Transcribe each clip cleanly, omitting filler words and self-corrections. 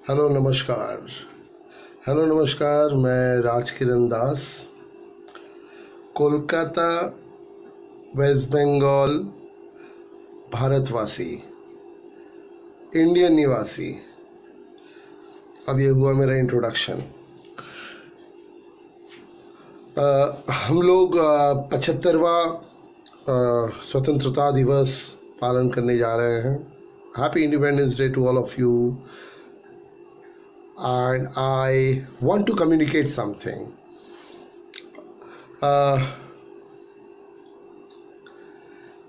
Hello नमस्कार। Hello नमस्कार, मैं राजकिरण दास, कोलकाता, वेस्ट बंगाल, भारतवासी, इंडियन निवासी। अब ये हुआ मेरा इंट्रोडक्शन। हम लोग 75वां स्वतंत्रता दिवस पालन करने जा रहे हैं। Happy Independence Day to all of you. And I want to communicate something.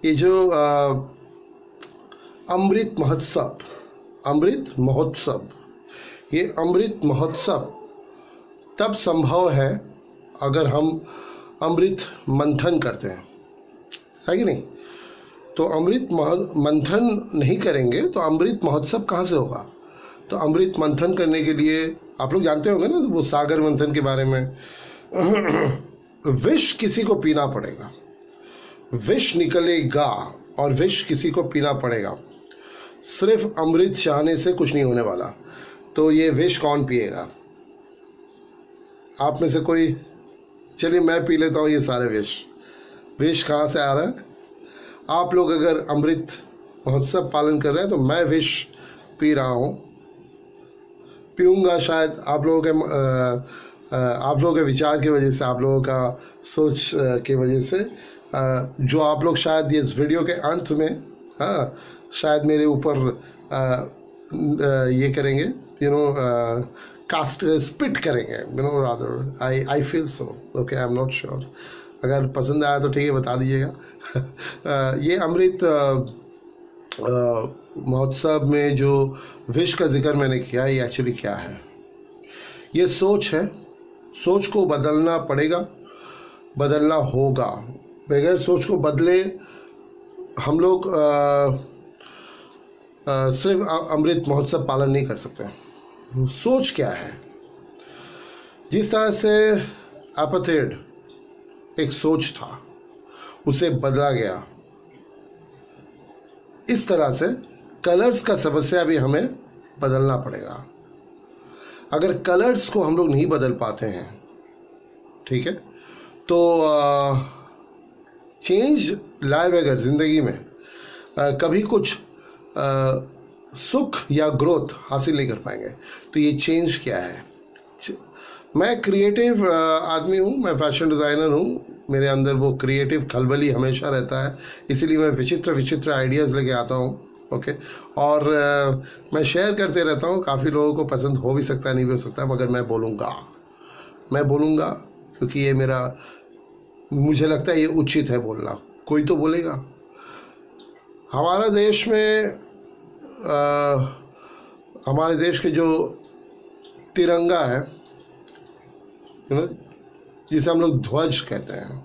ये जो अमृत महोत्सव, ये अमृत महोत्सव तब संभव है अगर हम अमृत मंथन करते हैं, है कि नहीं? तो अमृत मंथन नहीं करेंगे तो अमृत महोत्सव कहाँ से होगा? तो अमृत मंथन करने के लिए आप लोग जानते होंगे ना वो सागर मंथन के बारे में। विष किसी को पीना पड़ेगा, विष निकलेगा और विष किसी को पीना पड़ेगा। सिर्फ अमृत चाहने से कुछ नहीं होने वाला। तो ये विष कौन पिएगा? आप में से कोई? चलिए मैं पी लेता हूँ ये सारे विष। विष कहाँ से आ रहा है? आप लोग अगर अमृत महोत्सव पालन कर रहे हैं तो मैं विष पी रहा हूँ, पीऊँगा। शायद आप लोगों के विचार की वजह से, आप लोगों का सोच की वजह से, जो आप लोग शायद इस वीडियो के अंत में शायद मेरे ऊपर ये करेंगे, कास्ट स्पिट करेंगे, rather I feel so. Okay, I am not sure. अगर पसंद आया तो ठीक है, बता दीजिएगा। ये अमृत महोत्सव में जो विष का जिक्र मैंने किया, ये एक्चुअली क्या है? ये सोच है। सोच को बदलना पड़ेगा, बदलना होगा। बगैर सोच को बदले हम लोग सिर्फ अमृत महोत्सव पालन नहीं कर सकते। सोच क्या है? जिस तरह से एपाथेड एक सोच था, उसे बदला गया, इस तरह से कलर्स का समस्या भी हमें बदलना पड़ेगा। अगर कलर्स को हम लोग नहीं बदल पाते हैं, ठीक है, तो चेंज लाए बगैर ज़िंदगी में कभी कुछ सुख या ग्रोथ हासिल नहीं कर पाएंगे। तो ये चेंज क्या है? मैं क्रिएटिव आदमी हूँ, मैं फैशन डिज़ाइनर हूँ। मेरे अंदर वो क्रिएटिव खलबली हमेशा रहता है, इसीलिए मैं विचित्र आइडियाज़ लेके आता हूँ। ओके, और मैं शेयर करते रहता हूँ। काफ़ी लोगों को पसंद हो भी सकता है, नहीं भी हो सकता, मगर मैं बोलूँगा क्योंकि ये मुझे लगता है ये उचित है बोलना। कोई तो बोलेगा। हमारा देश में हमारे देश के जो तिरंगा है, जिसे हम लोग ध्वज कहते हैं,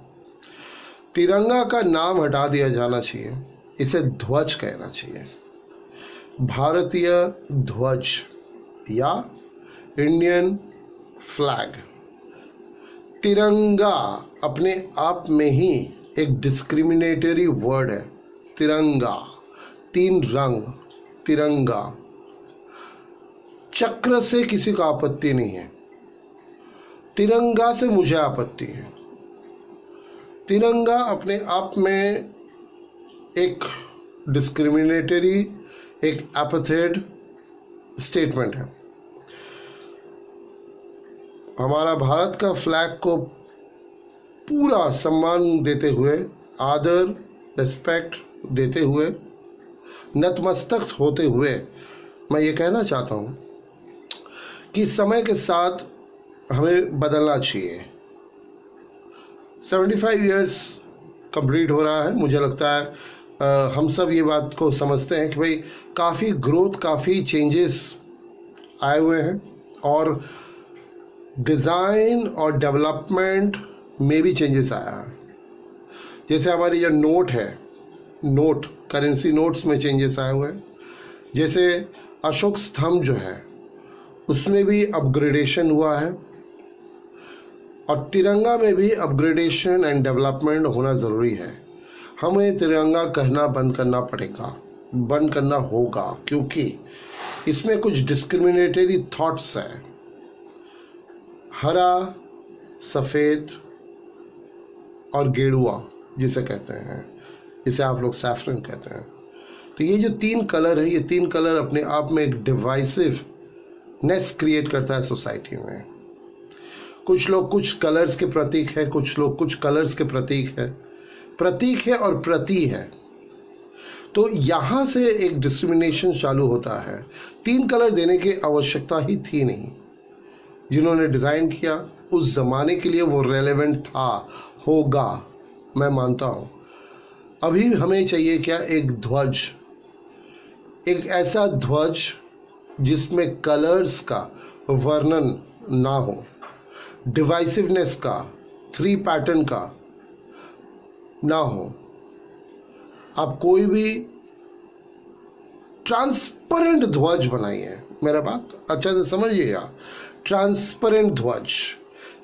तिरंगा का नाम हटा दिया जाना चाहिए, इसे ध्वज कहना चाहिए। भारतीय ध्वज या इंडियन फ्लैग। तिरंगा अपने आप में ही एक डिस्क्रिमिनेटरी वर्ड है। तिरंगा, 3 रंग, तिरंगा। चक्र से किसी को आपत्ति नहीं है, तिरंगा से मुझे आपत्ति है। तिरंगा अपने आप में एक डिस्क्रिमिनेटरी, एक एपाथेड स्टेटमेंट है। हमारा भारत का फ्लैग को पूरा सम्मान देते हुए, आदर, रिस्पेक्ट देते हुए, नतमस्तक होते हुए, मैं ये कहना चाहता हूँ कि समय के साथ हमें बदलना चाहिए। 75 इयर्स कंप्लीट हो रहा है। मुझे लगता है हम सब ये बात को समझते हैं कि भाई काफ़ी ग्रोथ, काफ़ी चेंजेस आए हुए हैं, और डिज़ाइन और डेवलपमेंट में भी चेंजेस आया है। जैसे हमारी जो नोट है, करेंसी नोट्स में चेंजेस आए हुए हैं। जैसे अशोक स्तंभ जो है, उसमें भी अपग्रेडेशन हुआ है, और तिरंगा में भी अपग्रेडेशन एंड डेवलपमेंट होना ज़रूरी है। हमें तिरंगा कहना बंद करना पड़ेगा, बंद करना होगा, क्योंकि इसमें कुछ डिस्क्रिमिनेटरी थॉट्स हैं। हरा, सफ़ेद और गेरुआ जिसे कहते हैं, जिसे आप लोग सैफरन कहते हैं। तो ये जो 3 कलर है, ये 3 कलर अपने आप में एक डिवाइसिवनेस क्रिएट करता है सोसाइटी में। कुछ लोग कुछ कलर्स के प्रतीक है, कुछ लोग कुछ कलर्स के प्रतीक है और प्रति है। तो यहाँ से एक डिस्क्रिमिनेशन चालू होता है। 3 कलर देने की आवश्यकता ही थी नहीं। जिन्होंने डिज़ाइन किया उस ज़माने के लिए वो रेलेवेंट था, होगा, मैं मानता हूँ। अभी हमें चाहिए क्या? एक ध्वज, एक ऐसा ध्वज जिसमें कलर्स का वर्णन ना हो, डिवाइसिवनेस का, 3 पैटर्न का ना हो। आप कोई भी ट्रांसपेरेंट ध्वज बनाइए। मेरा बात अच्छा से समझिएगा। ट्रांसपेरेंट ध्वज,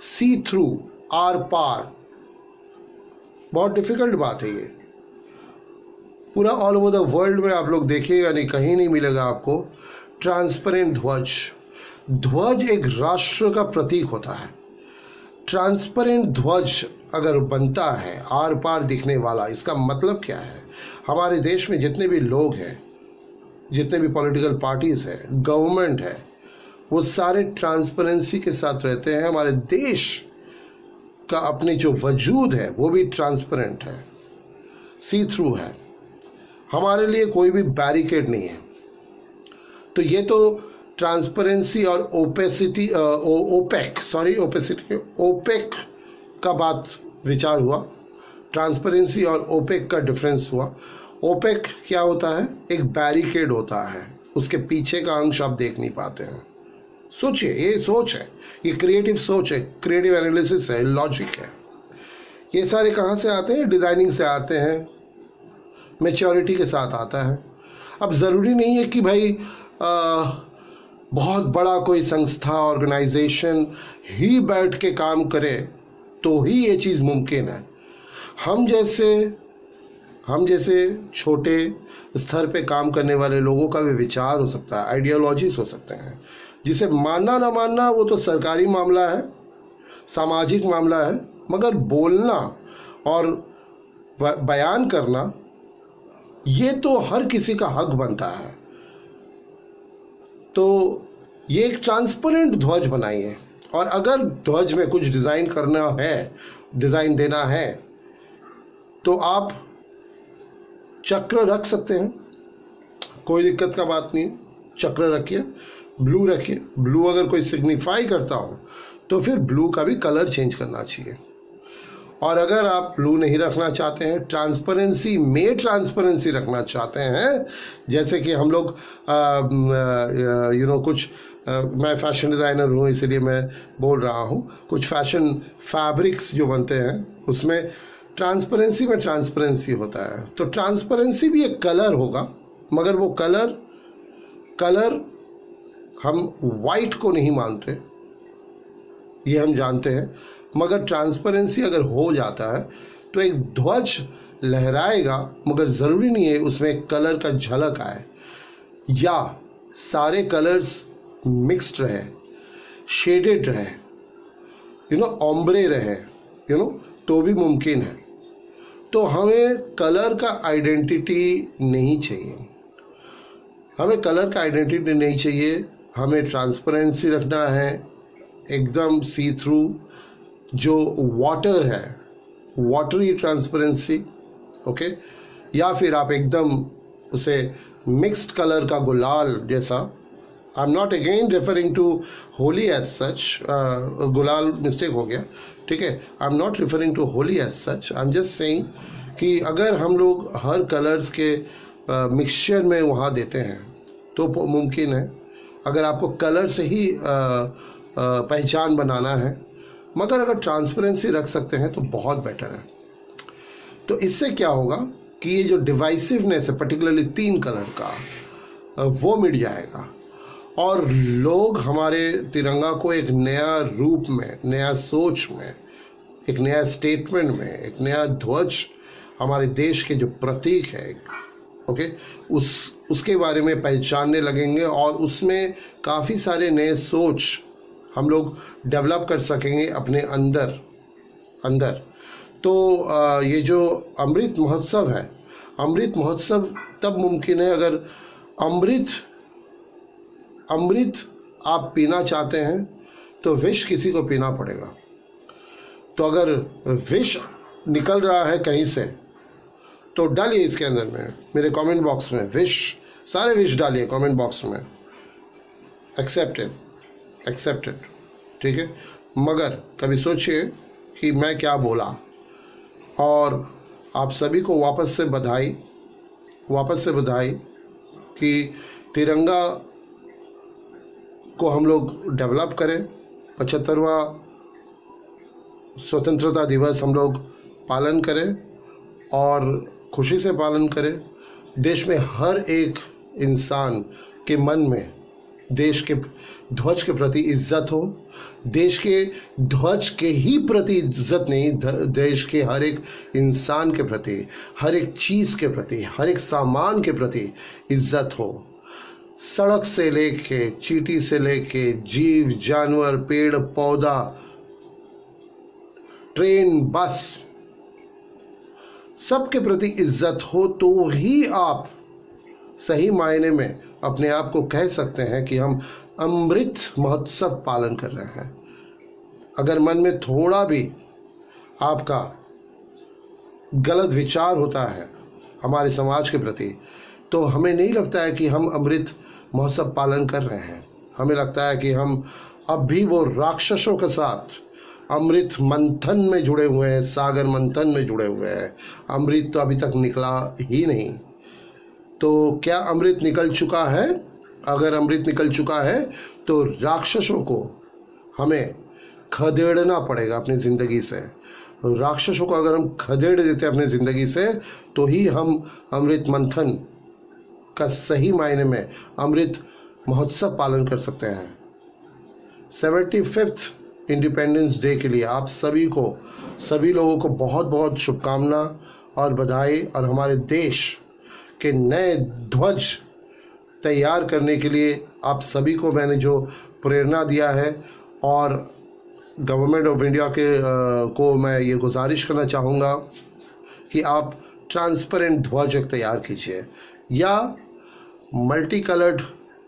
सी थ्रू, आर पार, बहुत डिफिकल्ट बात है ये। पूरा ऑल ओवर द वर्ल्ड में आप लोग देखिएगा नहीं, कहीं नहीं मिलेगा आपको ट्रांसपेरेंट ध्वज। ध्वज एक राष्ट्र का प्रतीक होता है। ट्रांसपेरेंट ध्वज अगर बनता है आर पार दिखने वाला, इसका मतलब क्या है? हमारे देश में जितने भी लोग हैं, जितने भी पॉलिटिकल पार्टीज हैं, गवर्नमेंट है, वो सारे ट्रांसपेरेंसी के साथ रहते हैं। हमारे देश का अपने जो वजूद है वो भी ट्रांसपेरेंट है, सी थ्रू है। हमारे लिए कोई भी बैरिकेड नहीं है। तो ये तो ट्रांसपेरेंसी और ओपेक का बात विचार हुआ। ट्रांसपेरेंसी और ओपेक का डिफरेंस हुआ। ओपेक क्या होता है? एक बैरिकेड होता है, उसके पीछे का अंश आप देख नहीं पाते हैं। सोचिए, ये सोच है, ये क्रिएटिव सोच है, क्रिएटिव एनालिसिस है, लॉजिक है। ये सारे कहाँ से आते हैं? डिज़ाइनिंग से आते हैं, मैच्योरिटी के साथ आता है। अब ज़रूरी नहीं है कि भाई बहुत बड़ा कोई संस्था, ऑर्गेनाइजेशन ही बैठ के काम करे तो ही ये चीज़ मुमकिन है। हम जैसे छोटे स्तर पे काम करने वाले लोगों का भी विचार हो सकता है, आइडियोलॉजीज हो सकते हैं, जिसे मानना ना मानना वो तो सरकारी मामला है, सामाजिक मामला है, मगर बोलना और बयान करना ये तो हर किसी का हक बनता है। तो ये एक ट्रांसपेरेंट ध्वज बनाइए। और अगर ध्वज में कुछ डिज़ाइन करना है, डिज़ाइन देना है, तो आप चक्र रख सकते हैं, कोई दिक्कत का बात नहीं। चक्र रखिए, ब्लू रखिए। ब्लू अगर कोई सिग्निफाई करता हो तो फिर ब्लू का भी कलर चेंज करना चाहिए। और अगर आप ब्लू नहीं रखना चाहते हैं, ट्रांसपेरेंसी में ट्रांसपेरेंसी रखना चाहते हैं, जैसे कि हम लोग कुछ मैं फैशन डिज़ाइनर हूँ इसलिए मैं बोल रहा हूँ, कुछ फैशन फैब्रिक्स जो बनते हैं उसमें ट्रांसपेरेंसी में ट्रांसपेरेंसी होता है। तो ट्रांसपेरेंसी भी एक कलर होगा, मगर वो कलर हम वाइट को नहीं मानते, ये हम जानते हैं। मगर ट्रांसपेरेंसी अगर हो जाता है तो एक ध्वज लहराएगा, मगर ज़रूरी नहीं है उसमें एक कलर का झलक आए या सारे कलर्स मिक्स्ड रहे, शेडेड रहे, ऑम्ब्रे रहे, तो भी मुमकिन है। तो हमें कलर का आइडेंटिटी नहीं चाहिए, हमें कलर का आइडेंटिटी नहीं चाहिए। हमें ट्रांसपेरेंसी रखना है, एकदम सी थ्रू, जो वाटर है, वाटरी ट्रांसपेरेंसी, ओके। या फिर आप एकदम उसे मिक्स्ड कलर का गुलाल जैसा, I am not again referring to Holi as such, गुलाल मिस्टेक हो गया, ठीक है। I am not referring to Holi as such, I am just saying कि अगर हम लोग हर कलर्स के मिक्सचर में वहाँ देते हैं तो मुमकिन है। अगर आपको कलर से ही पहचान बनाना है, मगर अगर ट्रांसपेरेंसी रख सकते हैं तो बहुत बेटर है। तो इससे क्या होगा कि ये जो डिवाइसिवनेस है पर्टिकुलरली 3 कलर का, वो मिट जाएगा और लोग हमारे तिरंगा को एक नया रूप में, नया सोच में, एक नया स्टेटमेंट में, एक नया ध्वज, हमारे देश के जो प्रतीक है, ओके, उसके बारे में पहचानने लगेंगे और उसमें काफ़ी सारे नए सोच हम लोग डेवलप कर सकेंगे अपने अंदर। तो ये जो अमृत महोत्सव है, अमृत महोत्सव तब मुमकिन है अगर अमृत आप पीना चाहते हैं तो विष किसी को पीना पड़ेगा। तो अगर विष निकल रहा है कहीं से तो डालिए इसके अंदर में, मेरे कमेंट बॉक्स में विष, सारे विष डालिए कमेंट बॉक्स में। एक्सेप्टेड, ठीक है। मगर कभी सोचिए कि मैं क्या बोला। और आप सभी को वापस से बधाई कि तिरंगा को हम लोग डेवलप करें। 75वां स्वतंत्रता दिवस हम लोग पालन करें और खुशी से पालन करें। देश में हर एक इंसान के मन में देश के ध्वज के प्रति इज्जत हो। देश के ध्वज के ही प्रति इज्जत नहीं, देश के हर एक इंसान के प्रति, हर एक चीज़ के प्रति, हर एक सामान के प्रति इज्जत हो। सड़क से लेके, चींटी से लेके, जीव जानवर, पेड़ पौधा, ट्रेन, बस, सबके प्रति इज्जत हो तो ही आप सही मायने में अपने आप को कह सकते हैं कि हम अमृत महोत्सव पालन कर रहे हैं। अगर मन में थोड़ा भी आपका गलत विचार होता है हमारे समाज के प्रति, तो हमें नहीं लगता है कि हम अमृत महोत्सव पालन कर रहे हैं। हमें लगता है कि हम अब भी वो राक्षसों के साथ अमृत मंथन में जुड़े हुए हैं, सागर मंथन में जुड़े हुए हैं। अमृत तो अभी तक निकला ही नहीं। तो क्या अमृत निकल चुका है? अगर अमृत निकल चुका है तो राक्षसों को हमें खदेड़ना पड़ेगा अपनी ज़िंदगी से। राक्षसों को अगर हम खदेड़ देते हैं अपनी ज़िंदगी से तो ही हम अमृत मंथन का सही मायने में अमृत महोत्सव पालन कर सकते हैं। 75th इंडिपेंडेंस डे के लिए आप सभी लोगों को बहुत बहुत शुभकामना और बधाई। और हमारे देश के नए ध्वज तैयार करने के लिए आप सभी को मैंने जो प्रेरणा दिया है, और गवर्नमेंट ऑफ इंडिया को मैं ये गुजारिश करना चाहूँगा कि आप ट्रांसपेरेंट ध्वज एक तैयार कीजिए, या मल्टी कलर्ड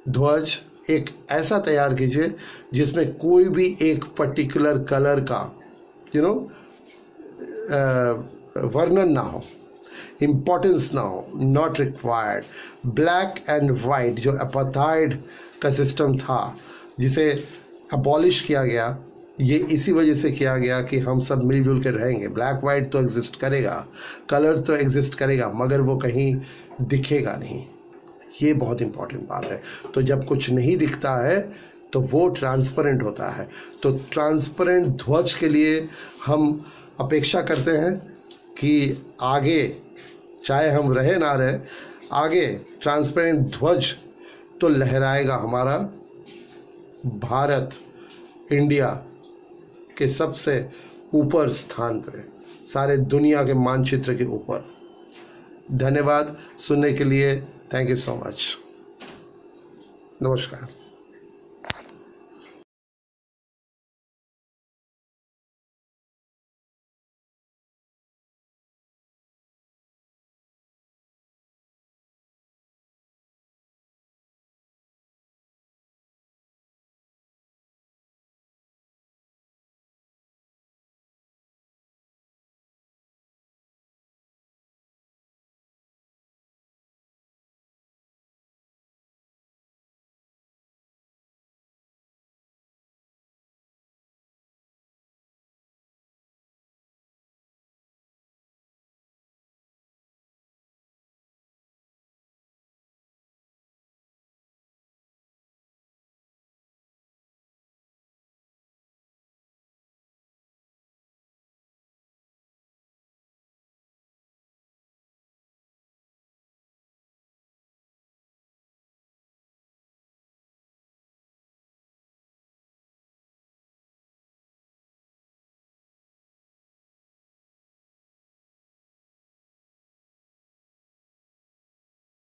ध्वज एक ऐसा तैयार कीजिए जिसमें कोई भी एक पर्टिकुलर कलर का वर्णन ना हो, इम्पोर्टेंस ना हो, not required. Black and white जो अपार्थाइड का सिस्टम था, जिसे अबॉलिश किया गया, ये इसी वजह से किया गया कि हम सब मिलजुल कर रहेंगे। ब्लैक वाइट तो एग्जिस्ट करेगा, कलर तो एग्जिस्ट करेगा, मगर वो कहीं दिखेगा नहीं। ये बहुत इम्पॉर्टेंट बात है। तो जब कुछ नहीं दिखता है तो वो ट्रांसपेरेंट होता है। तो ट्रांसपेरेंट ध्वज के लिए हम अपेक्षा करते हैं कि आगे, चाहे हम रहे ना रहे, आगे ट्रांसपेरेंट ध्वज तो लहराएगा हमारा भारत, इंडिया के सबसे ऊपर स्थान पर, सारे दुनिया के मानचित्र के ऊपर। धन्यवाद सुनने के लिए। Thank you so much. नमस्कार।